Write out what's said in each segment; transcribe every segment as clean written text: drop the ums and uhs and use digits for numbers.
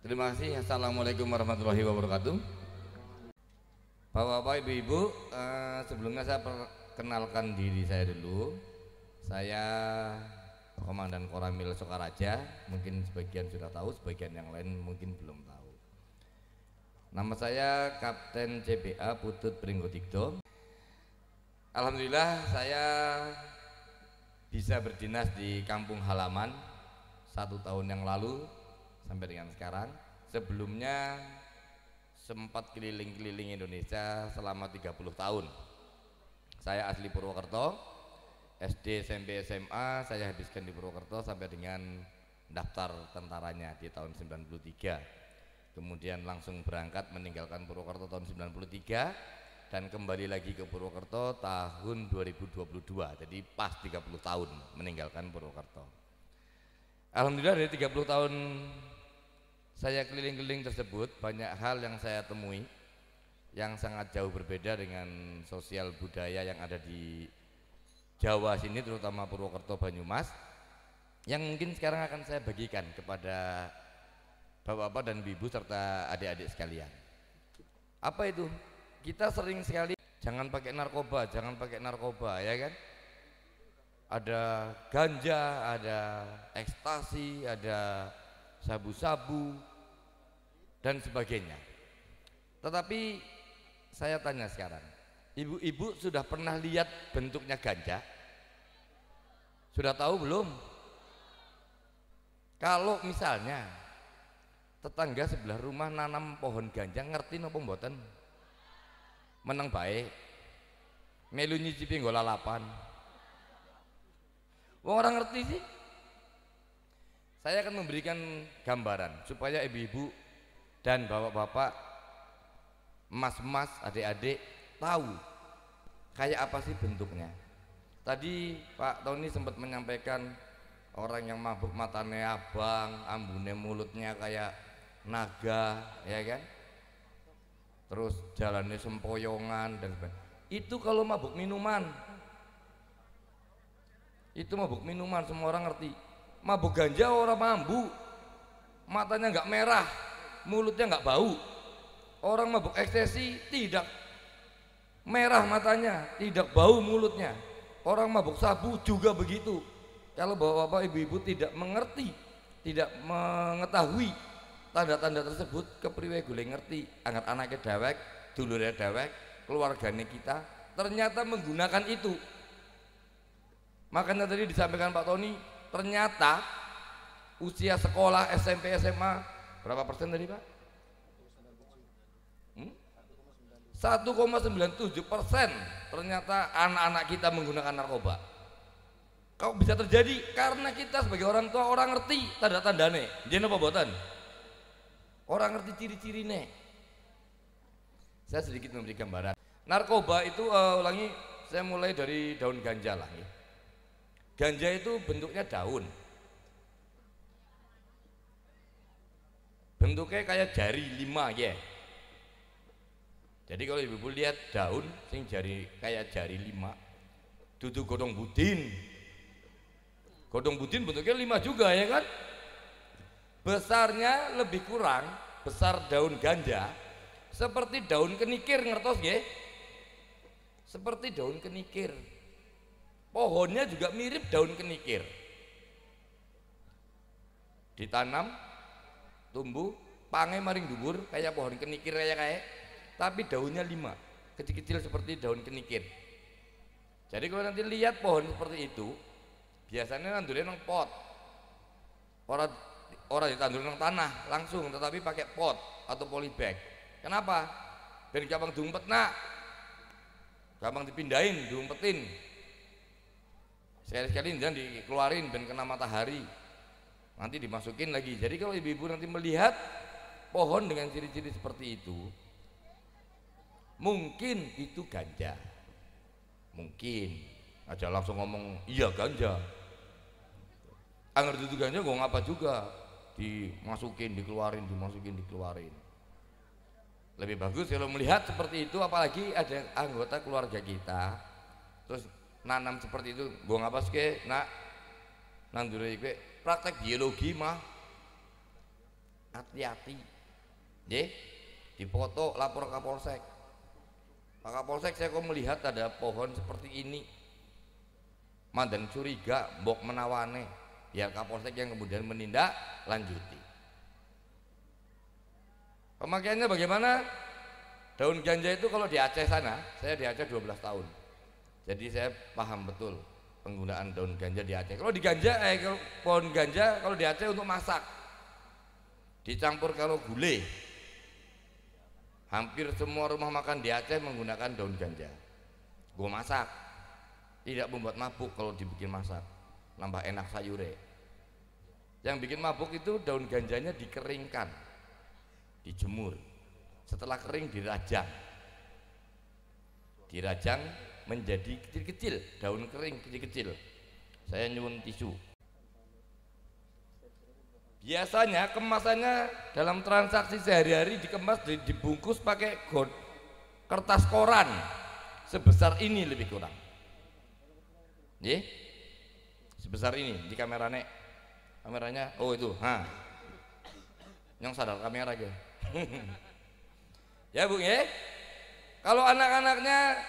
Terima kasih. Assalamualaikum warahmatullahi wabarakatuh. Bapak-bapak, ibu-ibu, sebelumnya saya perkenalkan diri saya dulu. Saya Komandan Koramil Sokaraja. Mungkin sebagian sudah tahu, sebagian yang lain mungkin belum tahu. Nama saya Kapten CBA Putut Pringgotikdo. Alhamdulillah saya bisa berdinas di kampung halaman 1 tahun yang lalu sampai dengan sekarang. Sebelumnya sempat keliling-keliling Indonesia selama 30 tahun. Saya asli Purwokerto, SD, SMP, SMA saya habiskan di Purwokerto sampai dengan daftar tentaranya di tahun 93. Kemudian langsung berangkat meninggalkan Purwokerto tahun 93 dan kembali lagi ke Purwokerto tahun 2022. Jadi pas 30 tahun meninggalkan Purwokerto. Alhamdulillah dari 30 tahun saya keliling-keliling tersebut, banyak hal yang saya temui yang sangat jauh berbeda dengan sosial budaya yang ada di Jawa sini, terutama Purwokerto, Banyumas, yang mungkin sekarang akan saya bagikan kepada bapak-bapak dan ibu serta adik-adik sekalian. Apa itu? Kita sering sekali jangan pakai narkoba, jangan pakai narkoba, ya kan? Ada ganja, ada ekstasi, ada sabu-sabu dan sebagainya. Tetapi saya tanya sekarang, ibu-ibu sudah pernah lihat bentuknya ganja? Sudah tahu belum? Kalau misalnya tetangga sebelah rumah nanam pohon ganja, ngerti napa mboten? Meneng baik, melu nyicipi nggo lalapan. Wong orang ngerti sih. Saya akan memberikan gambaran supaya ibu-ibu dan bapak-bapak, mas-mas, adik-adik tahu kayak apa sih bentuknya. Tadi Pak Tony sempat menyampaikan orang yang mabuk matanya abang, ambune mulutnya kayak naga, ya kan? Terus jalannya sempoyongan dan sebagainya. Itu kalau mabuk minuman. Itu mabuk minuman, semua orang ngerti. Mabuk ganja orang mambu, matanya nggak merah, mulutnya nggak bau. Orang mabuk ekstasi tidak merah matanya, tidak bau mulutnya. Orang mabuk sabu juga begitu. Kalau bapak-bapak, ibu-ibu tidak mengerti, tidak mengetahui tanda-tanda tersebut, kepriwe gule ngerti angat anaknya dewek, dulurnya dewek, keluarganya kita ternyata menggunakan itu. Makanya tadi disampaikan Pak Tony, ternyata usia sekolah SMP SMA berapa persen tadi Pak? 1,97% ternyata anak-anak kita menggunakan narkoba. Kok bisa terjadi? Karena kita sebagai orang tua, orang ngerti tanda-tandane. Jadi apa boten? Orang ngerti ciri-cirine. Saya sedikit memberi gambaran. Narkoba itu ulangi, saya mulai dari daun ganja lah ya. Ganja itu bentuknya daun, bentuknya kayak jari 5 ya. Jadi kalau ibu lihat daun sing jari kayak jari 5, duduk godong budin. Godong budin bentuknya 5 juga ya kan. Besarnya lebih kurang besar daun ganja, seperti daun kenikir, ngertos ya? Seperti daun kenikir. Pohonnya juga mirip daun kenikir. Ditanam, tumbuh, pange maring dhuwur kayak pohon kenikir kayak, tapi daunnya 5, kecil-kecil seperti daun kenikir. Jadi kalau nanti lihat pohon seperti itu, biasanya nandurnya nang pot. Orang ditandur nang tanah langsung, tetapi pakai pot atau polybag. Kenapa? Biar gampang diumpet nak, gampang dipindahin, diumpetin. Sekali-sekali jangan dikeluarin dan kena matahari, nanti dimasukin lagi. Jadi kalau ibu-ibu nanti melihat pohon dengan ciri-ciri seperti itu, mungkin itu ganja, mungkin aja langsung ngomong iya ganja. Angger itu ganja gue ngapa juga, dimasukin dikeluarin, dimasukin dikeluarin. Lebih bagus kalau melihat seperti itu, apalagi ada anggota keluarga kita terus nanam seperti itu. Gue ngapa sih nak nandure iku praktek biologi mah hati-hati. Nggih, dipoto lapor Kapolsek. Pak Kapolsek, saya kok melihat ada pohon seperti ini. Mandan curiga, mbok menawane. Biar Kapolsek yang kemudian menindak lanjuti. Pemakaiannya bagaimana? Daun ganja itu kalau di Aceh sana, saya di Aceh 12 tahun. Jadi saya paham betul penggunaan daun ganja di Aceh. Kalau di kalau pohon ganja kalau di Aceh untuk masak. Dicampur kalau gulai. Hampir semua rumah makan di Aceh menggunakan daun ganja. Gue masak. Tidak membuat mabuk kalau dibikin masak. Nambah enak sayure. Yang bikin mabuk itu daun ganjanya dikeringkan. Dijemur. Setelah kering dirajang menjadi kecil-kecil, daun kering kecil-kecil. Saya nyuwun tisu. Biasanya kemasannya dalam transaksi sehari-hari dikemas, dibungkus pakai kertas koran sebesar ini lebih kurang. Sebesar ini di kameranya. Oh itu, yang sadar kamera gitu. Ya Bu, ya. Kalau anak-anaknya,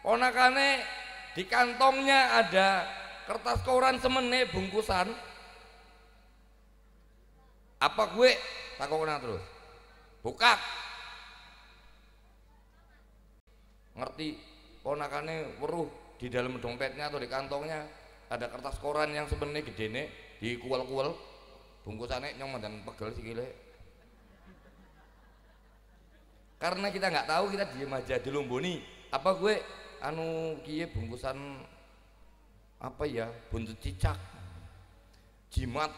ponakane di kantongnya ada kertas koran semene bungkusan, apa gue takokna terus? Buka. Ngerti ponakane weruh di dalam dompetnya atau di kantongnya ada kertas koran yang semene gedene dikuel-kuel, bungkusannya nyong dan pegel sikile. Karena kita nggak tahu, kita diem aja dilomboni. Apa gue kiye bungkusan apa ya, buntut cicak, jimat.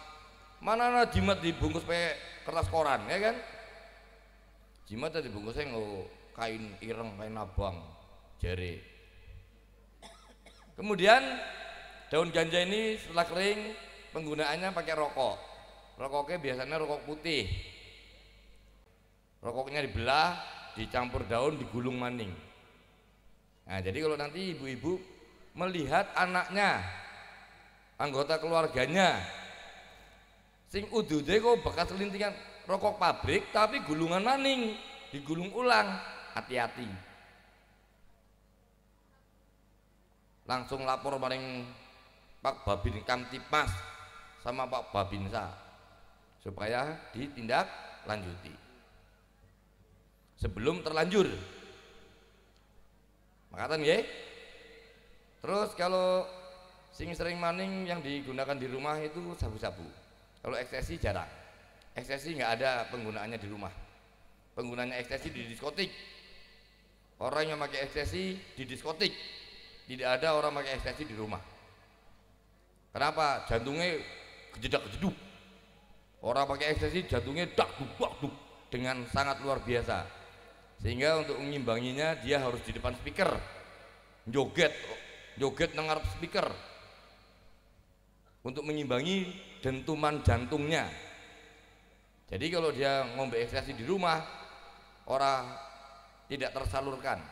Mana jimat dibungkus pakai kertas koran, ya kan? Jimat dibungkusnya nggak kain ireng, kain abang, jari. Kemudian daun ganja ini setelah kering penggunaannya pakai rokok. Rokoknya biasanya rokok putih. Rokoknya dibelah, dicampur daun, digulung maning. Nah, jadi kalau nanti ibu-ibu melihat anaknya, anggota keluarganya, sing udude kok bekas lintingan rokok pabrik tapi gulungan maning, digulung ulang, hati-hati. Langsung lapor maring Pak Babin Kamtipmas sama Pak Babinsa supaya ditindak lanjuti sebelum terlanjur. Makatan ya. Terus kalau sing sering maning yang digunakan di rumah itu sabu-sabu. Kalau ekstasi jarang. Ekstasi nggak ada penggunaannya di rumah. Penggunaannya ekstasi di diskotik. Orang yang pakai ekstasi di diskotik. Tidak ada orang pakai ekstasi di rumah. Kenapa? Jantungnya kejedak-kejeduk. Orang pakai ekstasi jantungnya dak-duk dengan sangat luar biasa. Sehingga untuk mengimbanginya dia harus di depan speaker, joget ngarep speaker untuk mengimbangi dentuman jantungnya. Jadi kalau dia ngombe ekstasi di rumah, orang tidak tersalurkan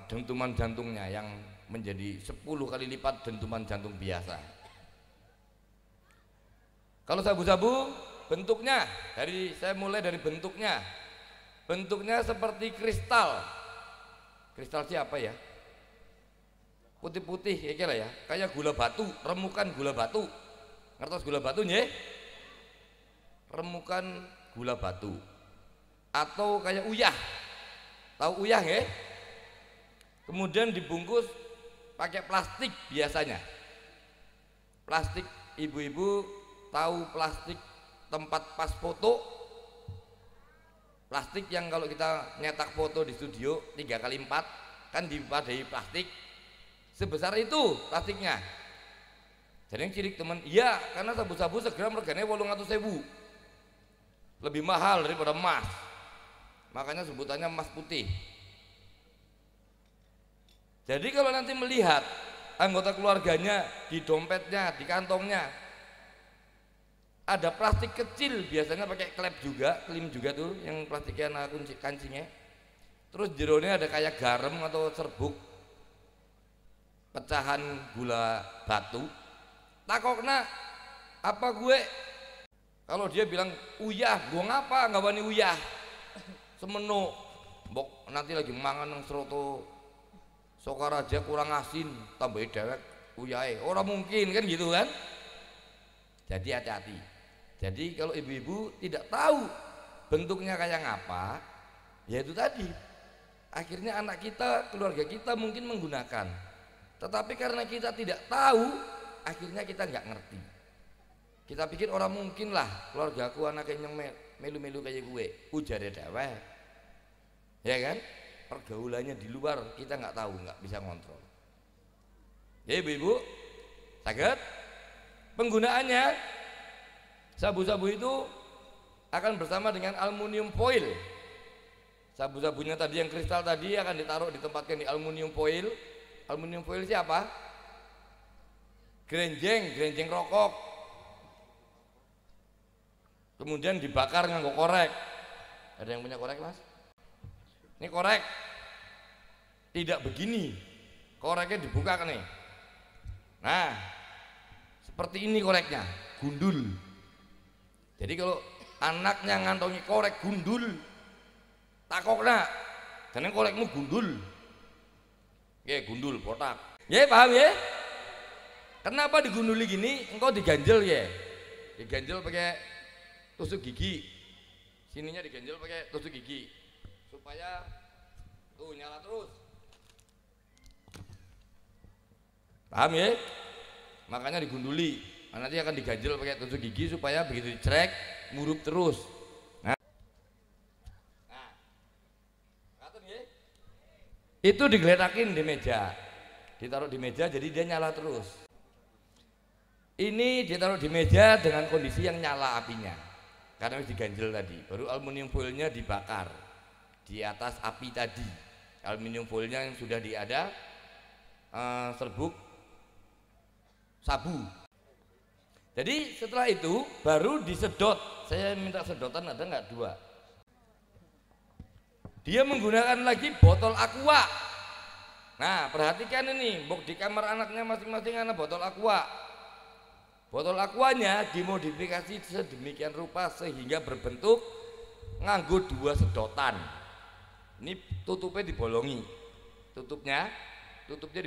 dentuman jantungnya yang menjadi 10 kali lipat dentuman jantung biasa. Kalau sabu-sabu bentuknya, saya mulai dari bentuknya. Bentuknya seperti kristal. Kristal siapa ya? Putih-putih ya, kayak gula batu, remukan gula batu. Ngertos gula batu nggih? Remukan gula batu. Atau kayak uyah. Tahu uyah nggih? Kemudian dibungkus pakai plastik biasanya. Plastik, ibu-ibu tahu plastik tempat pas foto? Plastik yang kalau kita nyetak foto di studio 3x4 kan dipadai plastik sebesar itu plastiknya. Jadi yang cilik teman, iya karena sabu-sabu segram regane 800.000, lebih mahal daripada emas, makanya sebutannya emas putih. Jadi kalau nanti melihat anggota keluarganya di dompetnya, di kantongnya ada plastik kecil, biasanya pakai klim juga tuh, yang plastiknya kunci kancingnya. Terus jeronya ada kayak garam atau serbuk, pecahan gula batu. Takokna, apa gue? Kalau dia bilang uyah, gua ngapa nggak wani uyah? Semenu, mbok nanti lagi mangan nang Seroto Sokaraja kurang asin, tambah dewek uyahe. Orang mungkin kan gitu kan? Jadi hati-hati. Jadi kalau ibu-ibu tidak tahu bentuknya kayak ngapa, ya itu tadi. Akhirnya anak kita, keluarga kita mungkin menggunakan. Tetapi karena kita tidak tahu, akhirnya kita nggak ngerti. Kita pikir orang mungkin lah keluarga aku anaknya yang melu-melu kayak gue, ujare dewek. Ya kan? Pergaulannya di luar kita nggak tahu, nggak bisa ngontrol. Ya ibu-ibu, sakit? Penggunaannya sabu-sabu itu akan bersama dengan aluminium foil. Sabu-sabunya tadi yang kristal tadi akan ditempatkan di aluminium foil. Aluminium foil siapa? Grenjeng rokok. Kemudian dibakar nganggo korek. Ada yang punya korek, Mas? Ini korek. Tidak begini. Koreknya dibuka kan nih. Nah, seperti ini koreknya, gundul. Jadi kalau anaknya ngantongi korek gundul, takokna, karena korekmu gundul. Ya gundul, botak. Ya paham ya? Kenapa digunduli gini? Engkau diganjel ya? Diganjel pakai tusuk gigi. Sininya diganjel pakai tusuk gigi supaya tuh nyala terus. Paham ya? Makanya digunduli. Nanti akan diganjel pakai tusuk gigi supaya begitu dicerek murup terus. Nah, itu digeletakin di meja, ditaruh di meja jadi dia nyala terus. Ini ditaruh di meja dengan kondisi yang nyala apinya karena harus diganjel tadi. Baru aluminium foilnya dibakar di atas api tadi. Aluminium foilnya yang sudah diada serbuk sabu. Jadi setelah itu baru disedot. Saya minta sedotan, ada nggak? 2. Dia menggunakan lagi botol aqua. Nah perhatikan ini, bok di kamar anaknya masing-masing ada botol aqua. Botol aquanya dimodifikasi sedemikian rupa sehingga berbentuk nganggo 2 sedotan. Ini tutupnya dibolongi, tutupnya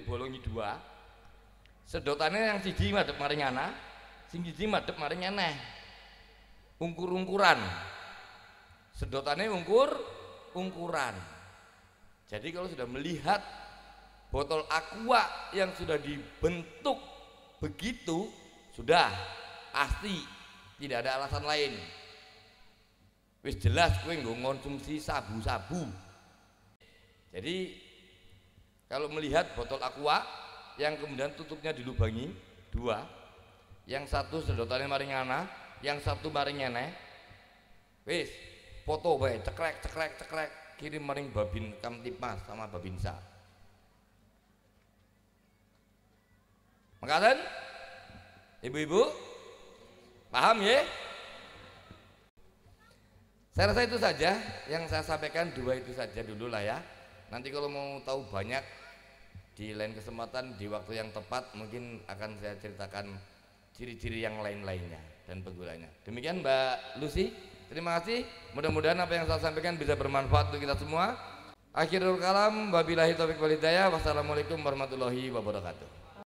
dibolongi 2. Sedotannya yang siji madep maring ana, sing siji madep maring eneh. Ungkur-ungkuran. Sedotannya ungkuran. Jadi kalau sudah melihat botol aqua yang sudah dibentuk begitu, sudah pasti tidak ada alasan lain. Wis jelas kowe nggo konsumsi sabu-sabu. Jadi kalau melihat botol aqua yang kemudian tutupnya dilubangi 2, yang satu sedotannya maring ana, yang satu maring eneh, wis foto bae cekrek kirim maring Babin Kamtipmas sama Babinsa. Makaten ibu-ibu paham ya? Saya rasa itu saja yang saya sampaikan, 2 itu saja dulu lah ya. Nanti kalau mau tahu banyak di lain kesempatan di waktu yang tepat mungkin akan saya ceritakan ciri-ciri yang lain-lainnya dan penggunanya. Demikian Mbak Lucy, terima kasih. Mudah-mudahan apa yang saya sampaikan bisa bermanfaat untuk kita semua. Akhirul kalam, wabillahi taufiq wal hidayah. Wassalamualaikum warahmatullahi wabarakatuh.